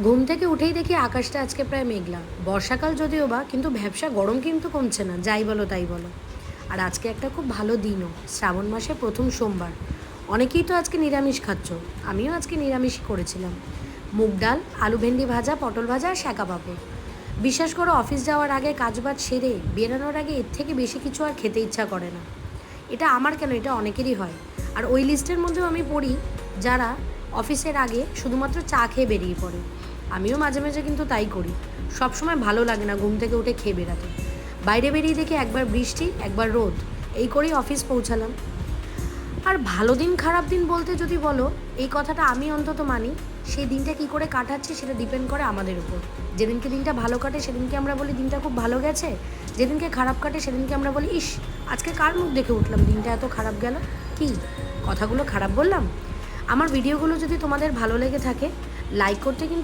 ঘুম থেকে উঠেই দেখি আকাশটা আজকে প্রায় মেঘলা। বর্ষাকাল যদিও বা, কিন্তু ভ্যাপসা গরম কিন্তু কমছে না, যাই বলো তাই বলো। আর আজকে একটা খুব ভালো দিনও, শ্রাবণ মাসে প্রথম সোমবার। অনেকেই তো আজকে নিরামিষ খাচ্ছ, আমিও আজকে নিরামিষই করেছিলাম। মুগ ডাল, আলু ভেন্ডি ভাজা, পটল ভাজা আর শাঁকা পাঁপড়। বিশ্বাস করো, অফিস যাওয়ার আগে কাজবাজ সেরে বেরানোর আগে এর থেকে বেশি কিছু আর খেতে ইচ্ছা করে না। এটা আমার কেন, এটা অনেকেরই হয়। আর ওই লিস্টের মধ্যেও আমি পড়ি, যারা অফিসের আগে শুধুমাত্র চা খেয়ে বেরিয়ে পড়ে। আমিও মাঝে মাঝে কিন্তু তাই করি। সব সময় ভালো লাগে না ঘুম থেকে উঠে খেয়ে বেরাতে। বাইরে বেরিয়ে দেখি একবার বৃষ্টি একবার রোদ, এই করেই অফিস পৌঁছালাম। আর ভালো দিন খারাপ দিন বলতে যদি বলো, এই কথাটা আমি অন্তত মানি, সেই দিনটা কি করে কাটাচ্ছি সেটা ডিপেন্ড করে আমাদের উপর। যেদিনকে দিনটা ভালো কাটে সেদিনকে আমরা বলি দিনটা খুব ভালো গেছে, যেদিনকে খারাপ কাটে সেদিনকে আমরা বলি ইস, আজকে কার মুখ দেখে উঠলাম, দিনটা এত খারাপ গেল। কি কথাগুলো খারাপ বললাম? আমার ভিডিওগুলো যদি তোমাদের ভালো লেগে থাকে, লাইক করতে কিন্তু